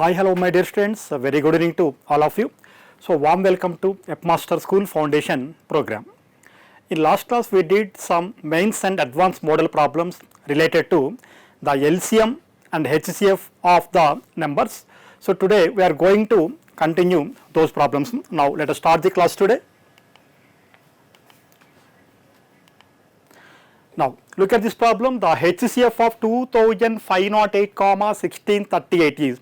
Hi, hello my dear students, a very good evening to all of you. So warm welcome to Master School Foundation program. In last class we did some mains and advanced model problems related to the LCM and HCF of the numbers. So today we are going to continue those problems. Now let us start the class today. Now look at this problem. The HCF of 2508, 1638 is.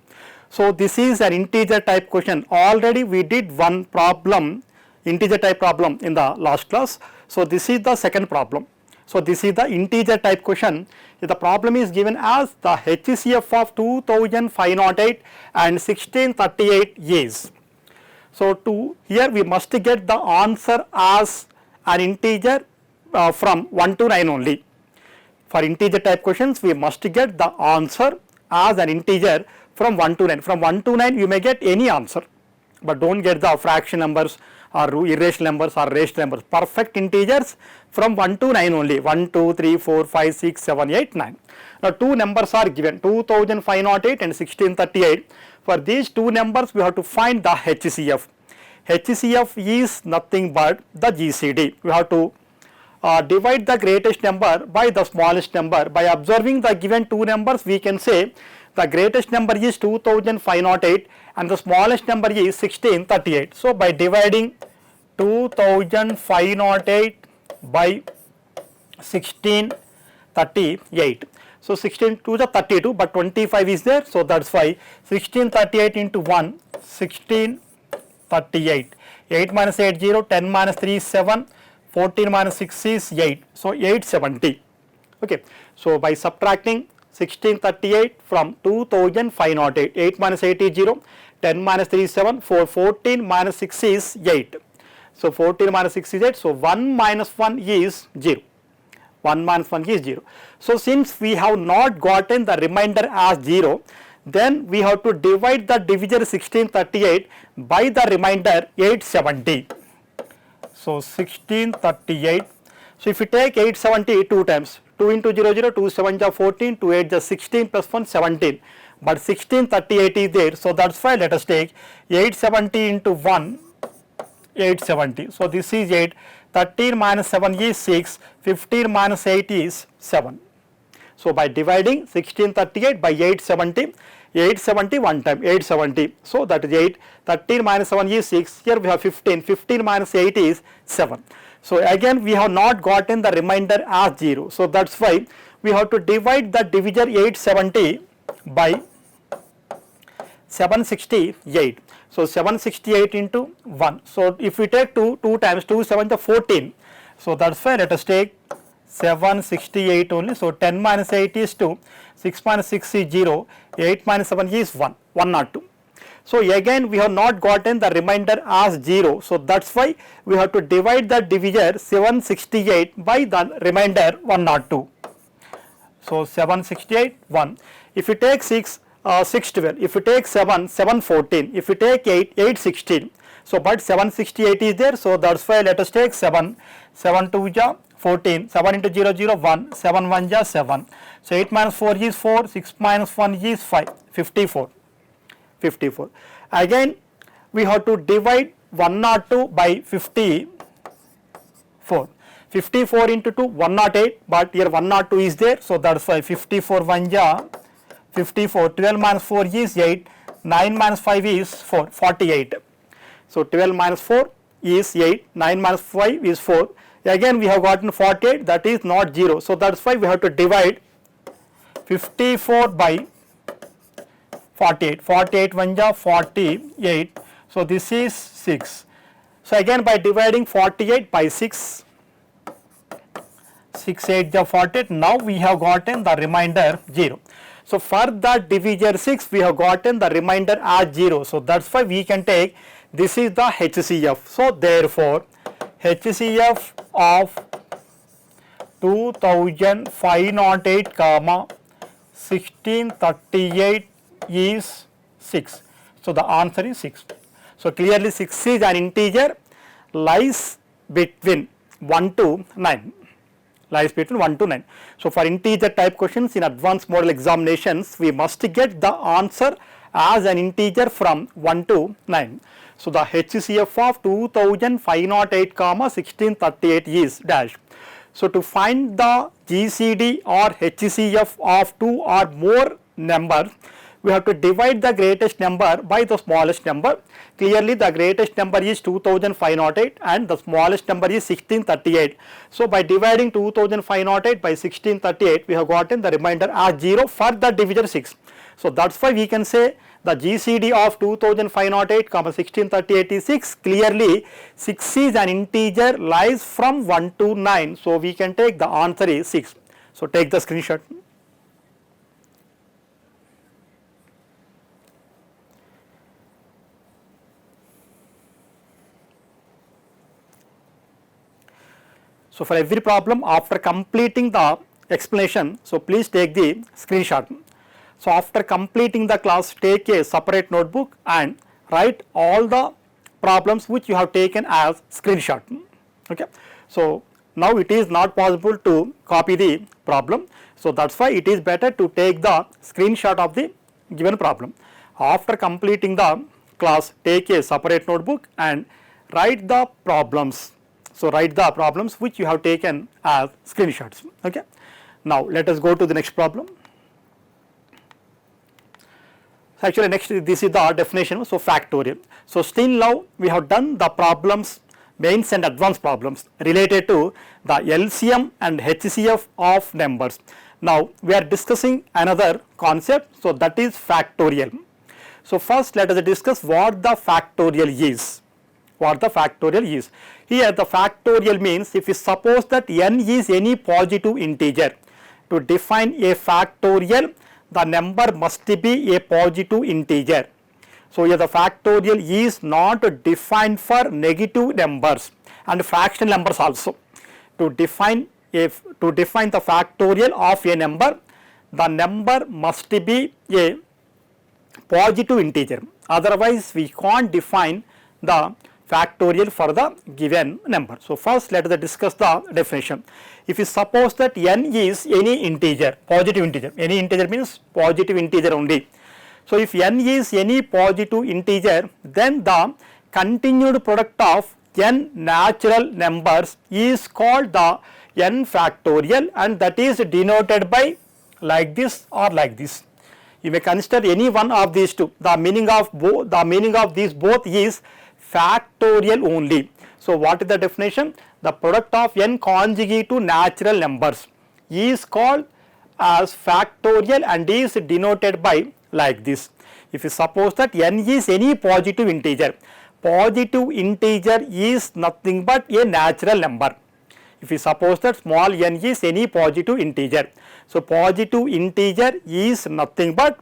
So this is an integer type question. Already we did one problem, integer type problem in the last class. So this is the second problem. So this is the integer type question. The problem is given as the HCF of 2508 and 1638 is. So to here we must get the answer as an integer from 1 to 9 only. For integer type questions we must get the answer as an integer from 1 to 9. From 1 to 9 you may get any answer, but don't get the fraction numbers or irrational numbers or rational numbers. Perfect integers from 1 to 9 only. 1, 2, 3, 4, 5, 6, 7, 8, 9. Now two numbers are given, 2508 and 1638. For these two numbers we have to find the HCF. HCF is nothing but the GCD. We have to divide the greatest number by the smallest number. By observing the given two numbers we can say the greatest number is 2508 and the smallest number is 1638. So by dividing 2508 by 1638, so 16 to the 32, but 25 is there, so that's why 1638 into 1, 1638. 8 minus 8, 0, 10 minus 3 is 7, 14 minus 6 is 8, so 870. Okay, so by subtracting 1638 from 2508, 8 minus 8 is 0, 10 minus 3 is 7, 14 minus 6 is 8. So 14 minus 6 is 8, so 1 minus 1 is 0. 1 minus 1 is 0. So since we have not gotten the remainder as 0, then we have to divide the divisor 1638 by the remainder 870. So 1638. So if you take 870 two times, 2 into 0, 0, 2 7 is 14, 2 8 is 16 plus 1 17, but 1638 is there, so that's why let us take 870 into 1, 870. So this is 8, 13 minus 7 is 6, 15 minus 8 is 7. So by dividing 1638 by 870, 870 one time, 870, so that is 8, 13 minus 7 is 6, here we have 15, 15 minus 8 is 7. So again we have not gotten the remainder as 0, so that's why we have to divide the divisor 870 by 768. So 768 into 1. So if we take 2 times, 2 7 is 14. So that's why let us take 768 only. So 10 minus 8 is 2, 6 minus 6 is 0, 8 minus 7 is 1, 102. So again we have not gotten the remainder as 0, so that's why we have to divide the divisor 768 by the remainder 102. So 768, 1. If you take 6, 612. If you take 7, 714. If you take 8, 816. So but 768 is there, so that's why let us take 7, 7 2 ja 14, 7 into 0, 0, 1, 7 1 ja 7. So 8 minus 4 is 4, 6 minus 1 is 5, 54. 54. Again we have to divide 102 by 54. 54 into 2, 108, but here 102 is there, so that's why 54 1 ja 54, 12 minus 4 is 8, 9 minus 5 is 4, 48. So 12 minus 4 is 8, 9 minus 5 is 4. Again we have gotten 48, that is not 0, so that's why we have to divide 54 by 48, 48 1 ja 48, so this is 6. So again by dividing 48 by 6, 6 8 ja 48, now we have gotten the remainder 0. So for the divisor 6 we have gotten the remainder as 0, so that's why we can take this is the HCF. So therefore HCF of 2508, 1638 is 6. So the answer is 6. So clearly 6 is an integer, lies between 1 to 9. Lies between 1 to 9. So for integer type questions in advanced model examinations, we must get the answer as an integer from 1 to 9. So the HCF of 2508 comma 1638 is dash. So to find the GCD or HCF of two or more numbers, we have to divide the greatest number by the smallest number. Clearly the greatest number is 2508 and the smallest number is 1638. So by dividing 2508 by 1638, we have gotten the remainder as 0 for the divisor 6. So that's why we can say the GCD of 2508 comma 1638 is 6. Clearly 6 is an integer lies from 1 to 9. So we can take the answer is 6. So take the screenshot. So for every problem, after completing the explanation, so please take the screenshot. So after completing the class, take a separate notebook and write all the problems which you have taken as screenshot. Okay. So now it is not possible to copy the problem. So that's why it is better to take the screenshot of the given problem. After completing the class, take a separate notebook and write the problems. So write the problems which you have taken as screenshots. Okay. Now let us go to the next problem. So actually next, this is the definition, so factorial. So still now we have done the problems, mains and advanced problems related to the LCM and HCF of numbers. Now we are discussing another concept, so that is factorial. So first let us discuss what the factorial is. What the factorial is. Here the factorial means if you suppose that n is any positive integer, to define a factorial the number must be a positive integer. So here the factorial is not defined for negative numbers and fractional numbers also. To define the factorial of a number, the number must be a positive integer, otherwise we can't define the factorial for the given number. So first let us discuss the definition. If you suppose that n is any integer, positive integer, any integer means positive integer only. So if n is any positive integer, then the continued product of n natural numbers is called the n factorial, and that is denoted by like this or like this. You may consider any one of these two. The meaning of these both is factorial only. So what is the definition? The product of n conjugative natural numbers is called as factorial and is denoted by like this. If you suppose that n is any positive integer is nothing but a natural number. If you suppose that small n is any positive integer, so positive integer is nothing but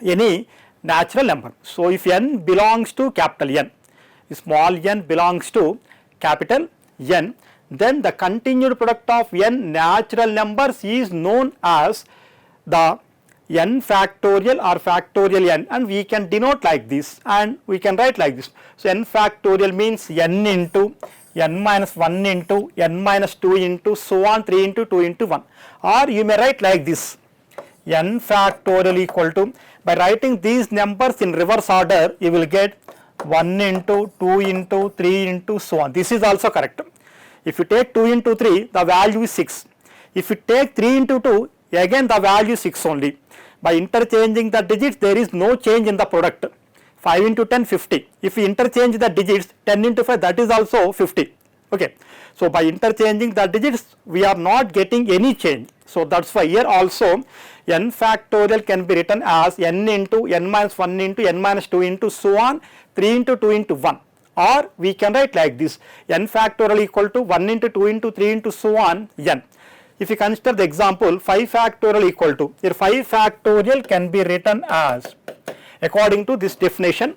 any natural number. So if n belongs to capital N, small n belongs to capital N, then the continued product of n natural numbers is known as the n factorial or factorial n, and we can denote like this and we can write like this. So n factorial means n into n minus 1 into n minus 2 into so on 3 into 2 into 1, or you may write like this, n factorial equal to, by writing these numbers in reverse order you will get 1 into 2 into 3 into so on. This is also correct. If you take 2 into 3, the value is 6. If you take 3 into 2, again the value is 6 only. By interchanging the digits, there is no change in the product. 5 into 10, 50. If we interchange the digits, 10 into 5, that is also 50. Okay. So by interchanging the digits, we are not getting any change. So that's why here also n factorial can be written as n into n minus 1 into n minus 2 into so on 3 into 2 into 1, or we can write like this, n factorial equal to 1 into 2 into 3 into so on n. If you consider the example 5 factorial equal to, here 5 factorial can be written as, according to this definition,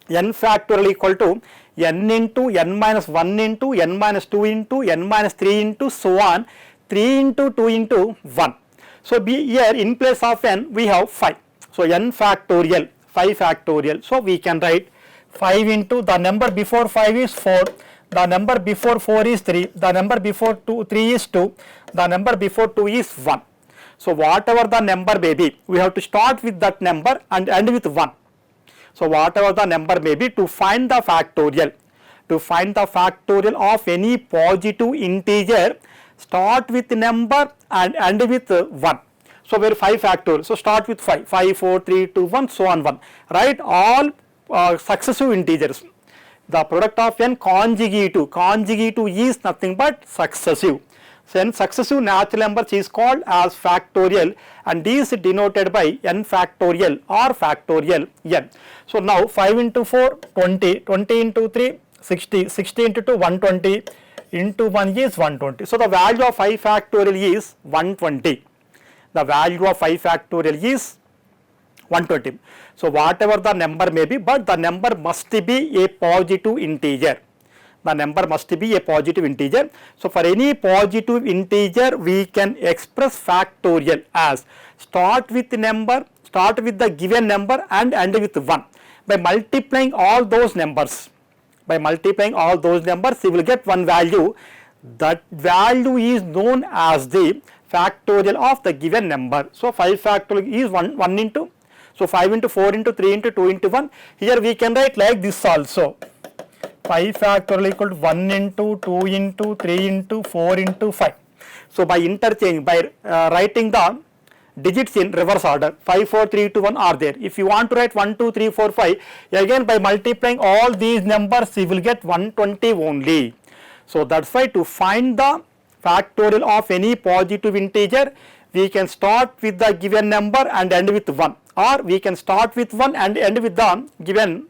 n factorial equal to n into n minus 1 into n minus 2 into n minus 3 into so on 3 into 2 into 1. So here in place of n we have 5. So n factorial, 5 factorial. So we can write 5 into, the number before 5 is 4, the number before 4 is 3, the number before 3 is 2, the number before 2 is 1. So whatever the number may be, we have to start with that number and end with 1. So whatever the number may be, to find the factorial, of any positive integer, start with number and end with 1. So where 5 factorial, so start with 5, 5, 4, 3, 2, 1, so on 1. Write all successive integers. The product of n conjugative is nothing but successive. So n successive natural numbers is called as factorial, and is denoted by n factorial or factorial n. So now 5 into 4, 20, 20 into 3, 60, 60 into 2, 120, into 1 is 120. So the value of 5 factorial is 120. The value of 5 factorial is 120. So whatever the number may be, but the number must be a positive integer. The number must be a positive integer. So for any positive integer, we can express factorial as start with the given number and end with 1. By multiplying all those numbers, you will get one value. That value is known as the factorial of the given number. So 5 factorial is 1 into, so 5 into 4 into 3 into 2 into 1. Here we can write like this also. 5 factorial equal to 1 into 2 into 3 into 4 into 5. So by writing the digits in reverse order, 5, 4, 3, 2, 1 are there. If you want to write 1, 2, 3, 4, 5, again by multiplying all these numbers, you will get 120 only. So that's why to find the factorial of any positive integer, we can start with the given number and end with 1, or we can start with 1 and end with the given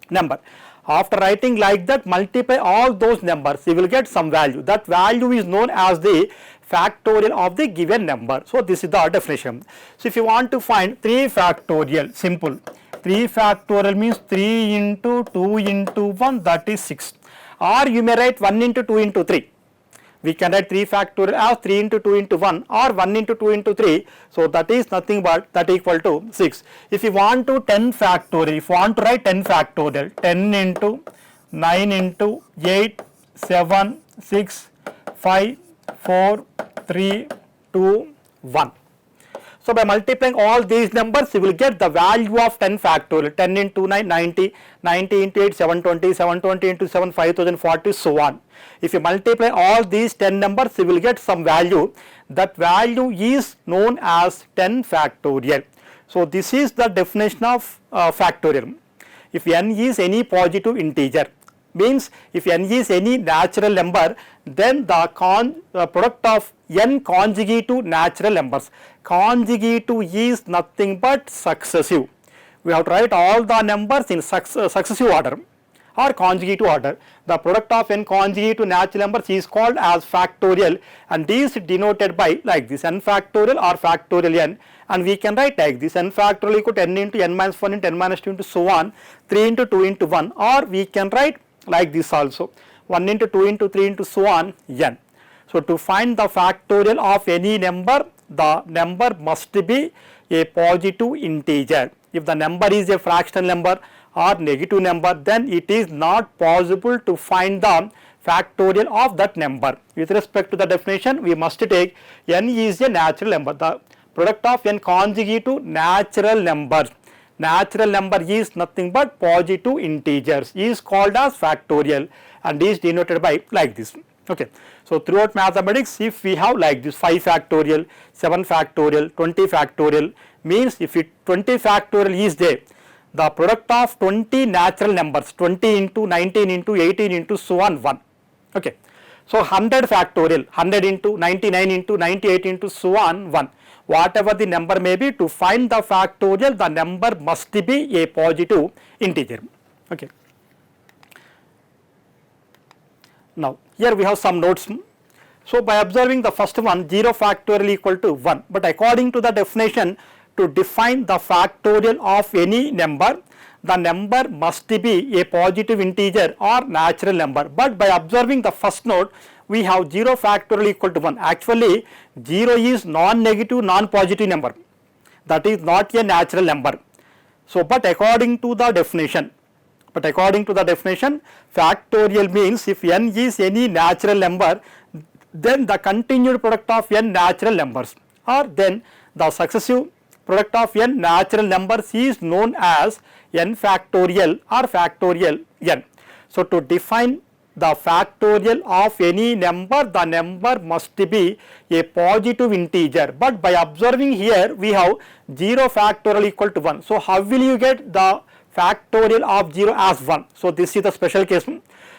number. After writing like that, multiply all those numbers, you will get some value. That value is known as the factorial of the given number. So this is the definition. So if you want to find 3 factorial, simple. 3 factorial means 3 into 2 into 1, that is 6. Or you may write 1 into 2 into 3. We can write 3 factorial as 3 into 2 into 1 or 1 into 2 into 3. So that is nothing but that equal to 6. If you want to 10 factorial, if you want to write 10 factorial, 10 into 9 into 8, 7, 6, 5, 4, 3, 2, 1. So by multiplying all these numbers, you will get the value of 10 factorial. 10 into 9, 90, 90 into 8, 720, 720 into 7, 5040, so on. If you multiply all these 10 numbers, you will get some value. That value is known as 10 factorial. So this is the definition of factorial. If n is any positive integer, means if n is any natural number, then the product of n conjugative natural numbers. Conjugative is nothing but successive. We have to write all the numbers in successive order or conjugative order. The product of n conjugative natural numbers is called as factorial, and this is denoted by like this, n factorial or factorial n, and we can write like this, n factorial equal to n into n minus 1 into n minus 2 into so on, 3 into 2 into 1, or we can write like this also, 1 into 2 into 3 into so on n. So to find the factorial of any number, the number must be a positive integer. If the number is a fractional number or negative number, then it is not possible to find the factorial of that number. With respect to the definition, we must take n is a natural number. The product of n conjugative natural numbers. Natural number is nothing but positive integers, is called as factorial, and is denoted by like this. Okay. So throughout mathematics, if we have like this 5 factorial, 7 factorial, 20 factorial, means if 20 factorial is there, the product of 20 natural numbers, 20 into 19 into 18 into so on 1. Okay. So 100 factorial, 100 into 99 into 98 into so on 1. Whatever the number may be, to find the factorial, the number must be a positive integer. Okay. Now here we have some notes. So by observing the first one, 0 factorial equal to 1, but according to the definition, to define the factorial of any number, the number must be a positive integer or natural number. But by observing the first note, we have 0 factorial equal to 1. Actually 0 is non-negative, non-positive number, that is not a natural number. So but according to the definition, factorial means if n is any natural number, then the continued product of n natural numbers, or then the successive product of n natural numbers is known as n factorial or factorial n. So, to define the factorial of any number, the number must be a positive integer, but by observing here we have 0 factorial equal to 1. So, how will you get the factorial of 0 as 1? So, this is the special case.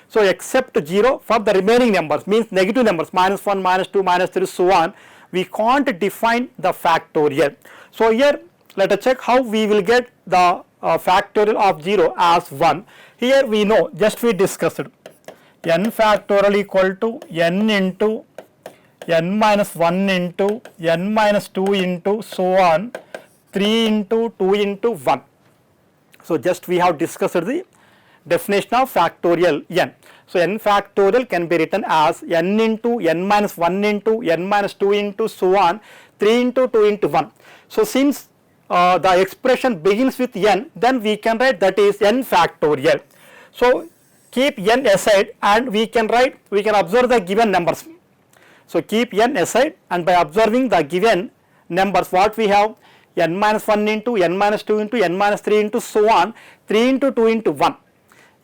So, except 0 for the remaining numbers, means negative numbers minus 1, minus 2, minus 3, so on, we can't define the factorial. So, here let us check how we will get the factorial of 0 as 1. Here we know, just we discussed, n factorial equal to n into n minus 1 into n minus 2 into so on 3 into 2 into 1. So, just we have discussed the definition of factorial n. So, n factorial can be written as n into n minus 1 into n minus 2 into so on 3 into 2 into 1. So, since the expression begins with n, then we can write that is n factorial. So, keep n aside and we can observe the given numbers. So, keep n aside and by observing the given numbers, what we have, n minus 1 into n minus 2 into n minus 3 into so on 3 into 2 into 1.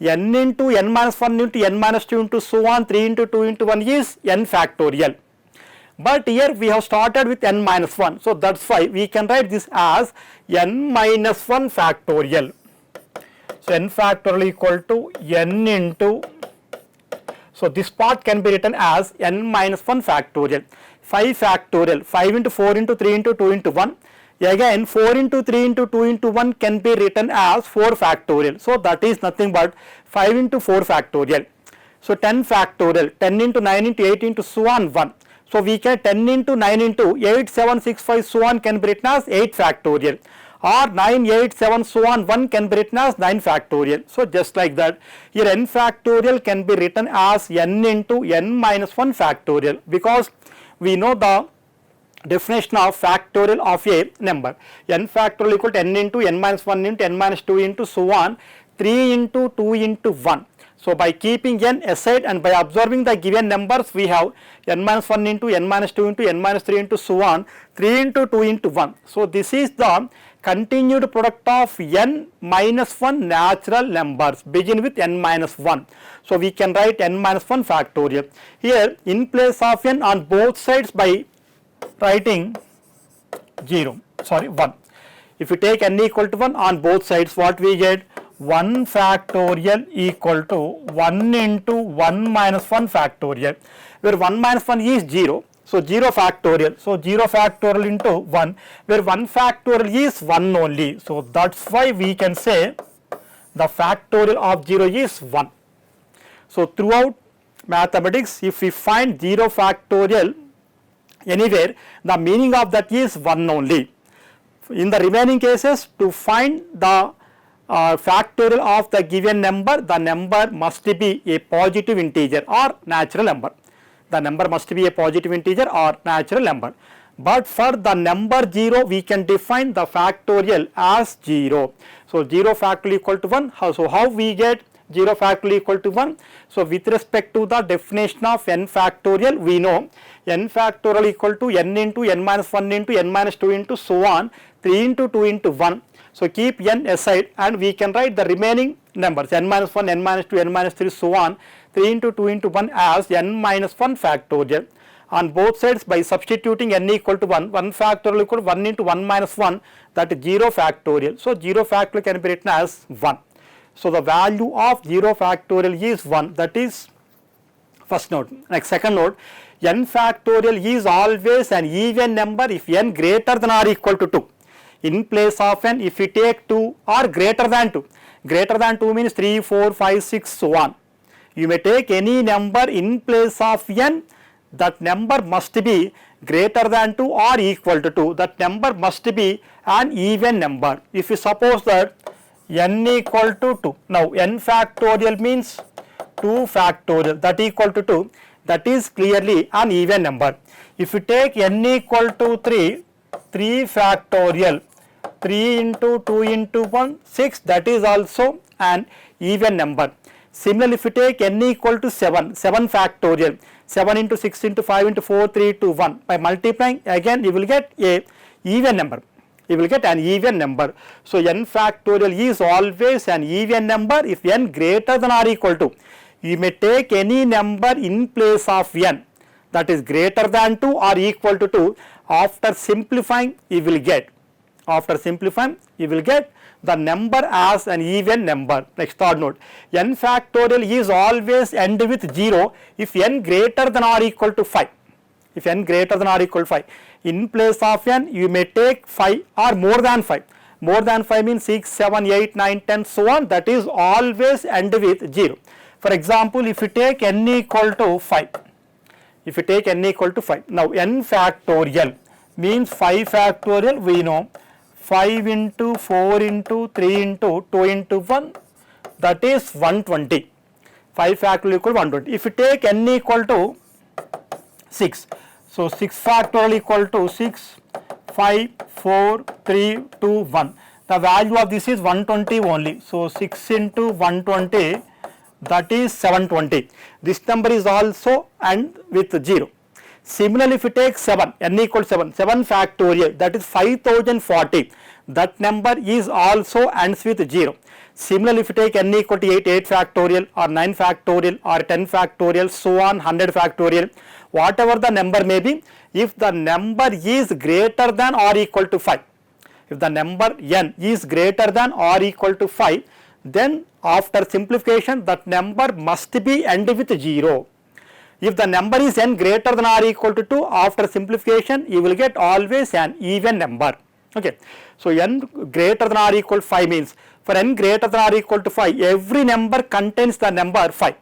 n into n minus 1 into n minus 2 into so on 3 into 2 into 1 is n factorial. But here we have started with n minus 1. So, that is why we can write this as n minus 1 factorial. So, n factorial equal to n into, so this part can be written as n minus 1 factorial. 5 factorial, 5 into 4 into 3 into 2 into 1. Again 4 into 3 into 2 into 1 can be written as 4 factorial. So, that is nothing but 5 into 4 factorial. So, 10 factorial, 10 into 9 into 8 into so on 1. So, we can 10 into 9 into 8, 7, 6, 5 so on can be written as 8 factorial, or 9, 8, 7 so on 1 can be written as 9 factorial. So, just like that, here n factorial can be written as n into n minus 1 factorial, because we know the definition of factorial of a number. N factorial equal to n into n minus 1 into n minus 2 into so on 3 into 2 into 1. So, by keeping n aside and by observing the given numbers, we have n minus 1 into n minus 2 into n minus 3 into so on 3 into 2 into 1. So, this is the continued product of n minus 1 natural numbers begin with n minus 1. So, we can write n minus 1 factorial. Here in place of n on both sides by writing 1. If you take n equal to 1 on both sides, what we get? 1 factorial equal to 1 into 1 minus 1 factorial, where 1 minus 1 is 0. So, 0 factorial. So, 0 factorial into 1, where 1 factorial is 1 only. So, that is why we can say the factorial of 0 is 1. So, throughout mathematics, if we find 0 factorial anywhere, the meaning of that is 1 only. In the remaining cases, to find the factorial of the given number, the number must be a positive integer or natural number. The number must be a positive integer or natural number. But for the number 0, we can define the factorial as 0. So, 0 factorial equal to 1. So, how we get 0 factorial equal to 1? So, with respect to the definition of n factorial, we know n factorial equal to n into n minus 1 into n minus 2 into so on 3 into 2 into 1. So, keep n aside and we can write the remaining numbers n minus 1, n minus 2, n minus 3 so on 3 into 2 into 1 as n minus 1 factorial. On both sides by substituting n equal to 1, 1 factorial equal to 1 into 1 minus 1, that is 0 factorial. So, 0 factorial can be written as 1. So, the value of 0 factorial is 1, that is first note. Next, second note, n factorial is always an even number if n greater than or equal to 2. In place of n, if we take 2 or greater than 2, greater than 2 means 3, 4, 5, 6 so on. You may take any number in place of n, that number must be greater than 2 or equal to 2, that number must be an even number. If you suppose that n equal to 2, now n factorial means 2 factorial, that equal to 2, that is clearly an even number. If you take n equal to 3, 3 factorial, 3 into 2 into 1, 6, that is also an even number. Similarly, if you take n equal to 7, 7 factorial, 7 into 6 into 5 into 4, 3, 2, 1, by multiplying again you will get a even number. You will get an even number. So, n factorial is always an even number if n greater than or equal to. You may take any number in place of n that is greater than 2 or equal to 2. After simplifying you will get, the number as an even number. Next third note, n factorial is always end with 0 if n greater than or equal to 5. If n greater than or equal to 5, in place of n you may take 5 or more than 5. More than 5 means 6, 7, 8, 9, 10, so on, that is always end with 0. For example, if you take n equal to 5, now n factorial means 5 factorial, we know 5 into 4 into 3 into 2 into 1, that is 120. 5 factorial equal 120. If you take n equal to 6, so 6 factorial equal to 6, 5, 4, 3, 2, 1. The value of this is 120 only. So 6 into 120, that is 720. This number is also and with 0. Similarly, if you take 7, n equal to 7, 7 factorial, that is 5040, that number is also ends with 0. Similarly, if you take n equal to 8, 8 factorial or 9 factorial or 10 factorial, so on 100 factorial, whatever the number may be, if the number is greater than or equal to 5, if the number n is greater than or equal to 5, then after simplification that number must be end with 0. If the number is n greater than or equal to 2, after simplification you will get always an even number. Okay. So n greater than or equal to 5 means for n greater than or equal to 5, every number contains the number 5.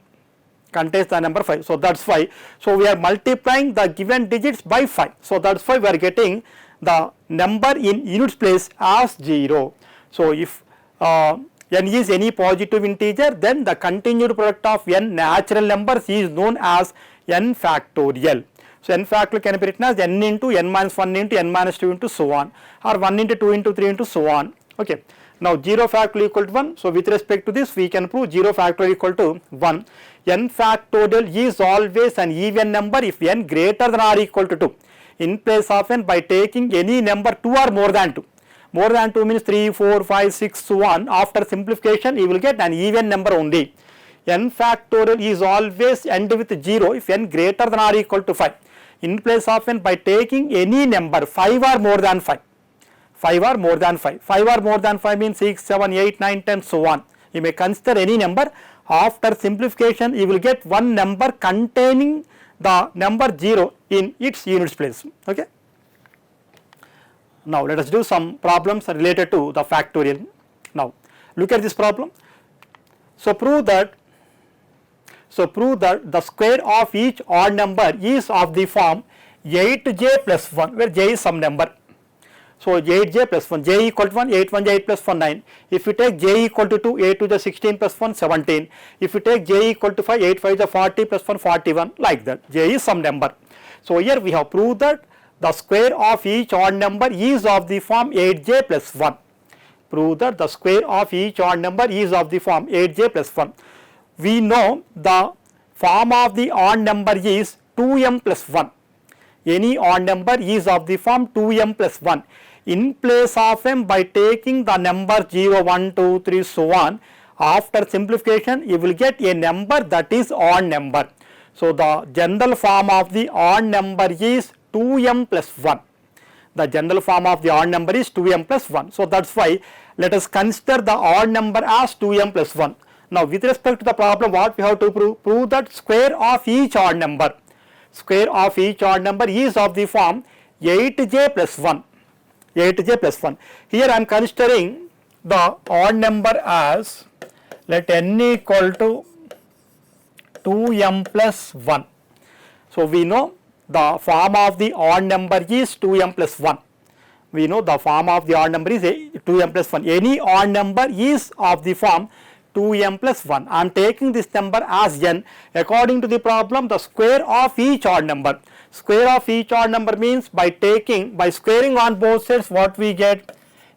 So that's why, so we are multiplying the given digits by 5. So that's why we are getting the number in units place as 0. So if n is any positive integer, then the continued product of n natural numbers is known as n factorial. So n factorial can be written as n into n minus 1 into n minus 2 into so on, or 1 into 2 into 3 into so on. Okay. Now 0 factorial equal to 1. So with respect to this we can prove 0 factorial equal to 1. N factorial is always an even number if n greater than or equal to 2. In place of n, by taking any number 2 or more than 2. More than 2 means 3, 4, 5, 6, so on. After simplification you will get an even number only. N factorial is always end with 0 if n greater than or equal to 5. In place of n, by taking any number 5 or more than 5. 5 or more than 5. 5 or more than 5 means 6, 7, 8, 9, 10, so on. You may consider any number. After simplification you will get one number containing the number 0 in its units place. Okay. Now let us do some problems related to the factorial. Now look at this problem. So prove that the square of each odd number is of the form 8j plus 1, where j is some number. So 8j plus 1, j equal to 1, 8 1 j 8 plus 1 9. If you take j equal to 2, 8 to the 16 plus 1 17. If you take j equal to 5, 8 5 the 40 plus 1 41, like that. J is some number. So here we have proved that the square of each odd number is of the form 8j plus 1. Prove that the square of each odd number is of the form 8j plus 1. We know the form of the odd number is 2m plus 1. Any odd number is of the form 2m plus 1. In place of m, by taking the number 0, 1, 2, 3, so on, after simplification you will get a number that is odd number. So the general form of the odd number is 2m plus 1. The general form of the odd number is 2m plus 1. So that's why let us consider the odd number as 2m plus 1. Now with respect to the problem, what we have to prove? Prove that square of each odd number. Square of each odd number is of the form 8j plus 1. 8j plus 1. Here I am considering the odd number as, let n equal to 2m plus 1. So we know the form of the odd number is 2m plus 1. We know the form of the odd number is 2m plus 1. Any odd number is of the form 2m plus 1. I am taking this number as n. According to the problem, the square of each odd number. Square of each odd number means by squaring on both sides, what we get?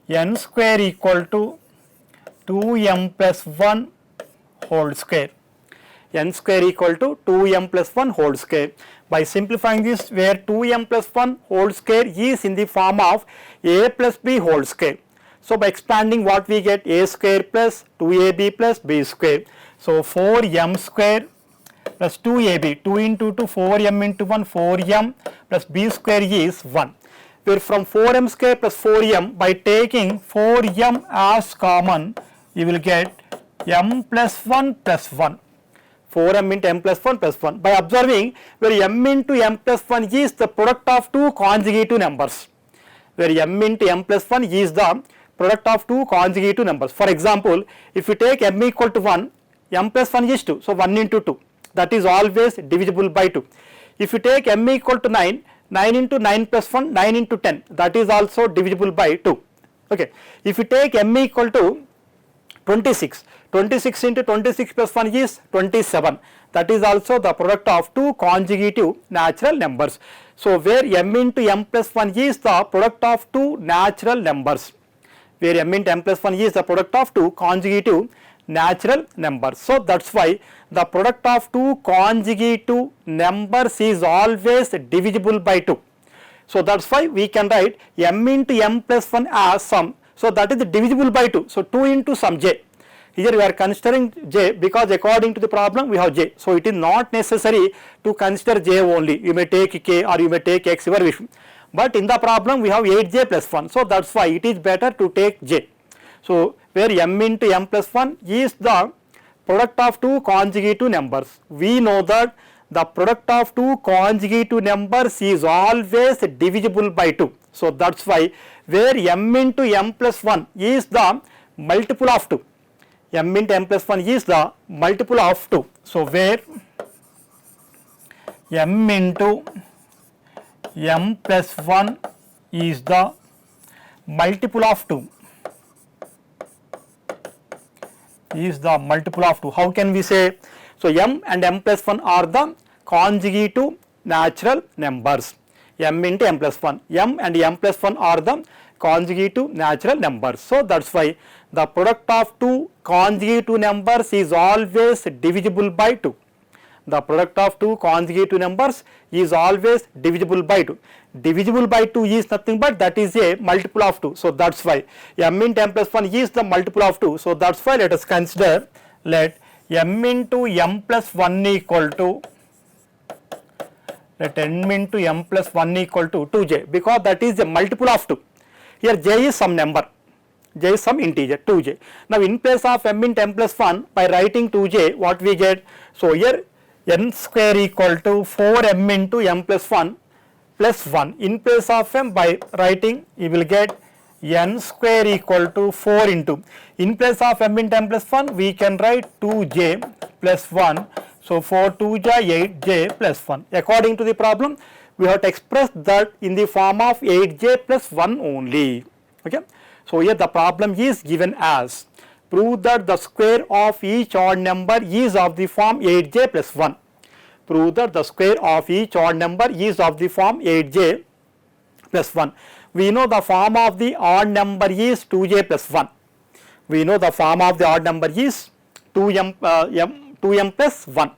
N square equal to 2m plus 1 whole square. n square equal to 2m plus 1 whole square. By simplifying this, where 2m plus 1 whole square is in the form of a plus b whole square. So by expanding, what we get, a square plus 2ab plus b square. So 4m square plus 2ab, 2 into 2, 4m into 1, 4m plus b square is 1. Where from 4m square plus 4m, by taking 4m as common, you will get m plus 1 plus 1. 4m into m plus 1 plus 1. By observing, where m into m plus 1 is the product of two conjugative numbers. Where m into m plus 1 is the product of two conjugative numbers. For example, if you take m equal to 1, m plus 1 is 2. So 1 into 2. That is always divisible by 2. If you take m equal to 9, 9 into 9 plus 1, 9 into 10. That is also divisible by 2. Okay. If you take m equal to 26, 26 into 26 plus 1 is 27. That is also the product of two conjugative natural numbers. So where m into m plus 1 is the product of two natural numbers. Where m into m plus 1 is the product of two conjugative natural numbers. So that's why the product of two conjugative numbers is always divisible by 2. So that's why we can write m into m plus 1 as sum. So that is divisible by 2. So 2 into some j. Here we are considering j because according to the problem we have j. So it is not necessary to consider j only. You may take k or you may take x, your wish. But in the problem we have 8j plus 1. So that's why it is better to take j. So where m into m plus 1 is the product of two conjugative numbers. We know that the product of two conjugative numbers is always divisible by 2. So that's why where m into m plus 1 is the multiple of 2. M into m plus 1 is the multiple of 2. So where m into m plus 1 is the multiple of 2. Is the multiple of 2. How can we say? So m and m plus 1 are the conjugative natural numbers. M into m plus 1. M and m plus 1 are the conjugative natural numbers. So that's why the product of two conjugative numbers is always divisible by 2. The product of two conjugative numbers is always divisible by 2. Divisible by 2 is nothing but that is a multiple of 2. So that's why m into m plus 1 is the multiple of 2. So that's why let us consider, let m into m plus 1 equal to, let m into m plus 1 equal to 2j, because that is a multiple of 2. Here j is some number, j is some integer, 2j. Now in place of m into m plus 1, by writing 2j, what we get? So here n square equal to 4m into m plus 1 plus 1. In place of m, by writing you will get n square equal to 4 into, in place of m into m plus 1 we can write 2j plus 1. So 4 2j 8j plus 1. According to the problem, we have to express that in the form of 8j plus 1 only. Okay. So here the problem is given as, prove that the square of each odd number is of the form 8j plus 1. Prove that the square of each odd number is of the form 8j plus 1. We know the form of the odd number is 2j plus 1. We know the form of the odd number is 2m plus 1.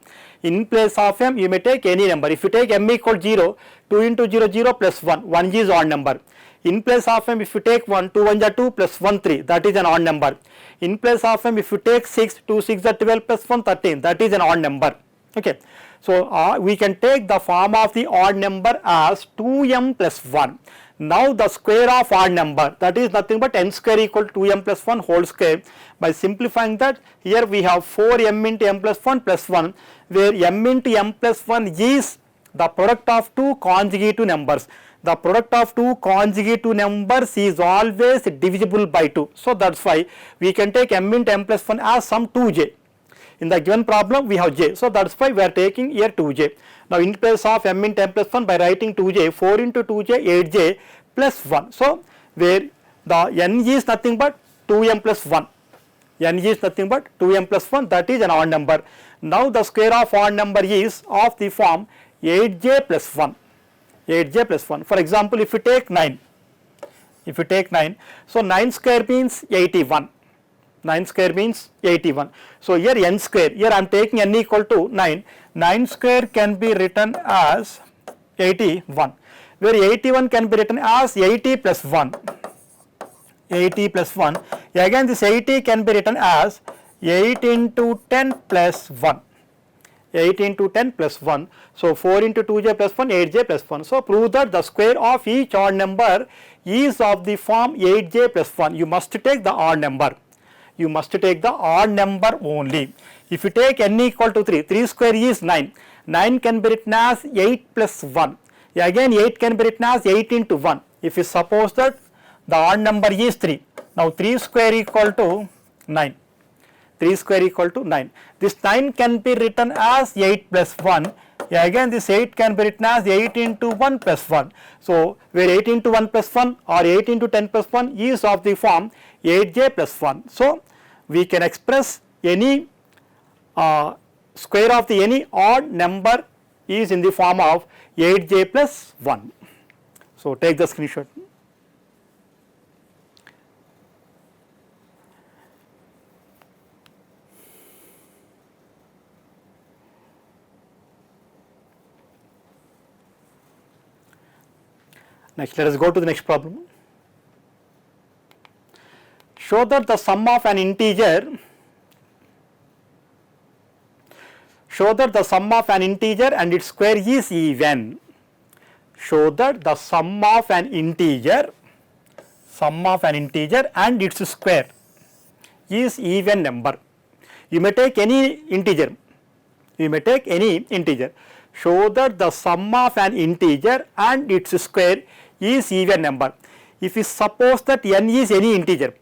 In place of m, you may take any number. If you take m equal 0, 2 into 0, 0 plus 1, 1 is odd number. In place of m, if you take 1, 2 1 are 2 plus 1 3, that is an odd number. In place of m, if you take 6, 2 6 are 12 plus 1 13, that is an odd number. Okay. So we can take the form of the odd number as 2m plus 1. Now the square of odd number, that is nothing but n square equal to 2m plus 1 whole square. By simplifying that, here we have 4m into m plus 1 plus 1, where m into m plus 1 is the product of two conjugative numbers. The product of two conjugative numbers is always divisible by 2. So that's why we can take m into m plus 1 as some 2j. In the given problem we have j. So that's why we are taking here 2j. Now in place of m into m plus 1, by writing 2j, 4 into 2j 8j plus 1. So where the n is nothing but 2m plus 1. N is nothing but 2m plus 1, that is an odd number. Now the square of odd number is of the form 8j plus 1. 8j plus 1. For example, if you take 9, so 9 square means 81. 9 square means 81. So here n square, here I am taking n equal to 9. 9 square can be written as 81, where 81 can be written as 80 plus 1. 80 plus 1. Again this 80 can be written as 8 into 10 plus 1. 8 into 10 plus 1. So 4 into 2j plus 1, 8j plus 1. So prove that the square of each odd number is of the form 8j plus 1. You must take the odd number. You must take the odd number only. If you take n equal to 3, 3 square is 9. 9 can be written as 8 plus 1. Again 8 can be written as 8 into 1. If you suppose that the odd number is 3. Now 3 square equal to 9. 3 square equal to 9. This 9 can be written as 8 plus 1. Again this 8 can be written as 8 into 1 plus 1. So where 8 into 1 plus 1 or 8 into 10 plus 1 is of the form 8j plus 1. So we can express any square of the any odd number is in the form of 8j plus 1. So take the screenshot. Next, let us go to the next problem. Show that the sum of an integer and its square is even. Show that the sum of an integer and its square is even number. You may take any integer. Show that the sum of an integer and its square is even number. If we suppose that n is any integer,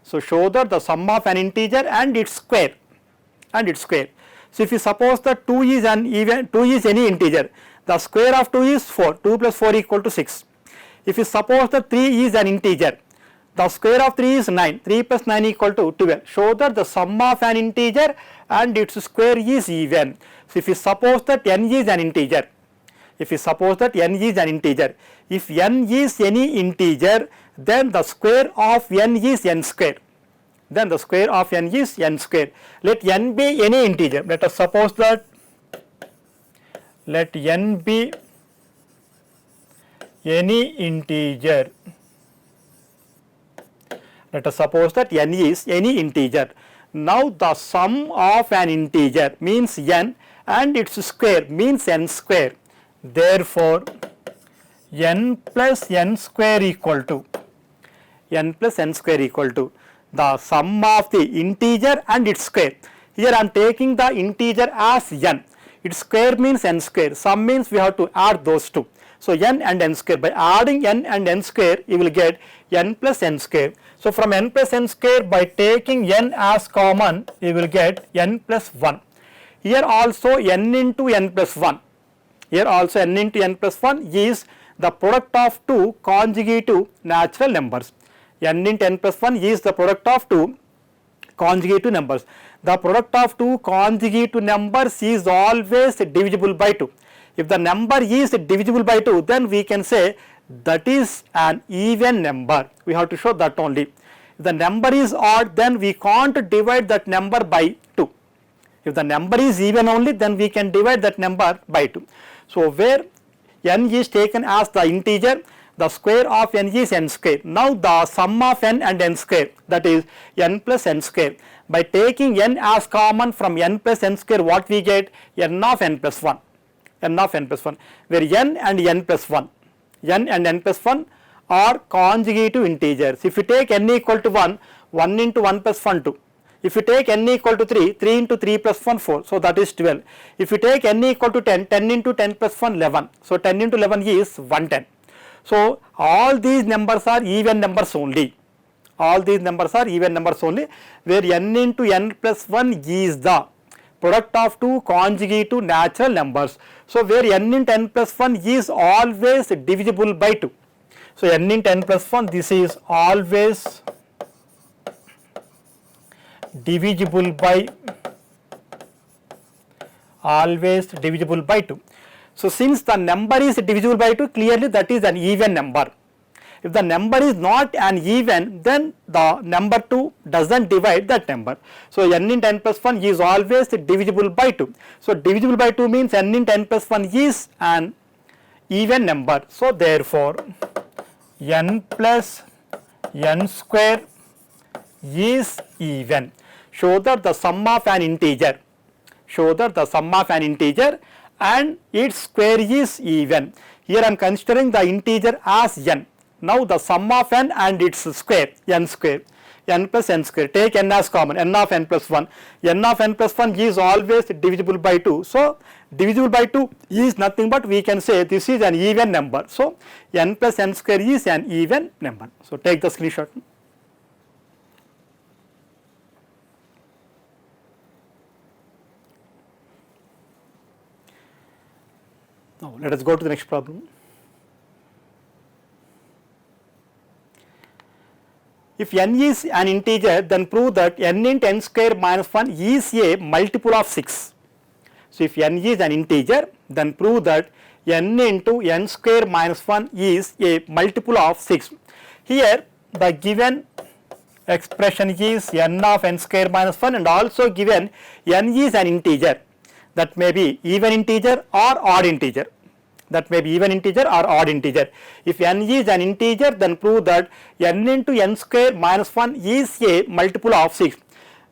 so show that the sum of an integer and its square. So if you suppose that 2 is any integer, the square of 2 is 4. 2 plus 4 equal to 6. If you suppose that 3 is an integer, the square of 3 is 9. 3 plus 9 equal to 12. Show that the sum of an integer and its square is even. So if you suppose that n is an integer, if n is any integer, then the square of n is n square. Let n be any integer. Let us suppose that let n be any integer. Let us suppose that n is any integer. Now the sum of an integer means n and its square means n square. Therefore n plus n square equal to the sum of the integer and its square. Here I am taking the integer as n, its square means n square, sum means we have to add those two. So n and n square, by adding n and n square you will get n plus n square. So from n plus n square, by taking n as common you will get n plus 1. Here also n into n plus 1. Is the product of two conjugative natural numbers. N into n plus 1 is the product of two conjugative numbers. The product of two conjugative numbers is always divisible by 2. If the number is divisible by 2, then we can say that is an even number. We have to show that only. If the number is odd, then we can't divide that number by 2. If the number is even only, then we can divide that number by 2. So where n is taken as the integer, the square of n is n square. Now the sum of n and n square, that is n plus n square. By taking n as common from n plus n square, what we get? N of n plus 1. Where n and n plus 1 are conjugative integers. If you take n equal to 1, 1 into 1 plus 1 2. If you take n equal to 3, 3 into 3 plus 1 4, so that is 12. If you take n equal to 10, 10 into 10 plus 1 11, so 10 into 11 is 110. So all these numbers are even numbers only. Where n into n plus 1 is the product of two conjugative natural numbers. So where n into n plus 1 is always divisible by 2. So n into n plus 1, this is always divisible by 2. So since the number is divisible by 2, clearly that is an even number. If the number is not an even, then the number 2 doesn't divide that number. So n into n plus 1 is always divisible by 2. So divisible by 2 means n into n plus 1 is an even number. So therefore n plus n square is even. Show that the sum of an integer, and its square is even. Here I am considering the integer as n. Now the sum of n and its square, n plus n square, take n as common, n of n plus 1. n of n plus 1 is always divisible by 2. So divisible by 2 is nothing but we can say this is an even number. So n plus n square is an even number. So take the screenshot. Now let us go to the next problem. If n is an integer, then prove that n into n square minus 1 is a multiple of 6. So if n is an integer, then prove that n into n square minus 1 is a multiple of 6. Here the given expression is n of n square minus 1, and also given n is an integer, that may be even integer or odd integer. If n is an integer, then prove that n into n square minus 1 is a multiple of 6,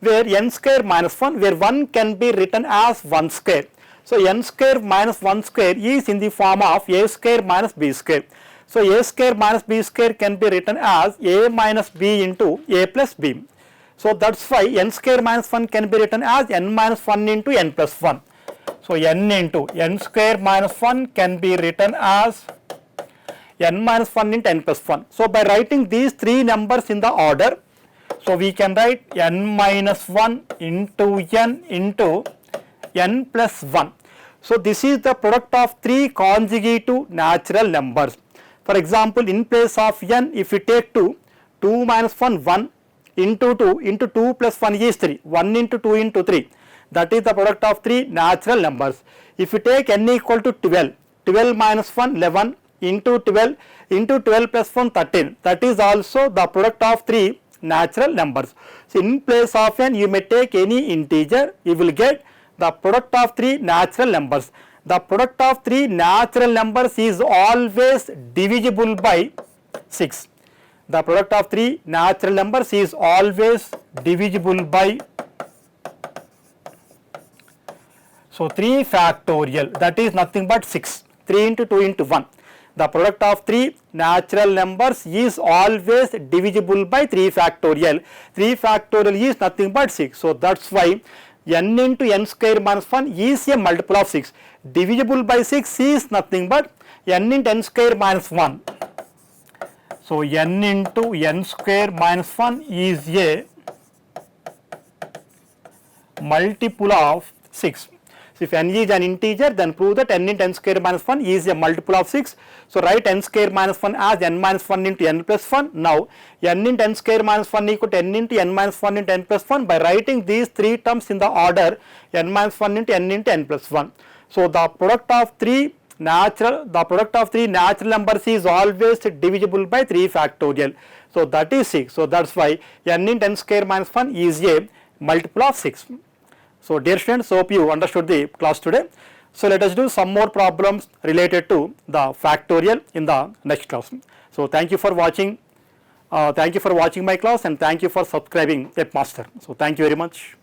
where n square minus 1, where 1 can be written as 1 square. So n square minus 1 square is in the form of a square minus b square. So a square minus b square can be written as a minus b into a plus b. So that's why n square minus 1 can be written as n minus 1 into n plus 1. So n into n square minus 1 can be written as n minus 1 into n plus 1. So by writing these three numbers in the order, so we can write n minus 1 into n plus 1. So this is the product of three consecutive natural numbers. For example, in place of n, if we take 2 minus 1, 1 into 2 plus 1 is 3, 1 into 2 into 3. That is the product of three natural numbers. If you take n equal to 12, 12 minus 1, 11 into 12 plus 1, 13. That is also the product of three natural numbers. So in place of n, you may take any integer, you will get the product of three natural numbers. The product of three natural numbers is always divisible by 6. The product of three natural numbers is always divisible by, so 3 factorial, that is nothing but 6, 3 into 2 into 1. The product of three natural numbers is always divisible by 3 factorial. 3 factorial is nothing but 6. So that's why n into n square minus 1 is a multiple of 6. Divisible by 6 is nothing but n into n square minus 1. So n into n square minus 1 is a multiple of 6. So if n is an integer, then prove that n into n square minus 1 is a multiple of 6. So write n square minus 1 as n minus 1 into n plus 1. Now n into n square minus 1 equal to n into n minus 1 into n plus 1 by writing these three terms in the order n minus 1 into n plus 1. So the product of three natural numbers is always divisible by 3 factorial. So that is 6. So that's why n into n square minus 1 is a multiple of 6. So dear students, hope you understood the class today. So let us do some more problems related to the factorial in the next class. So thank you for watching. My class, and thank you for subscribing Ape Master. So thank you very much.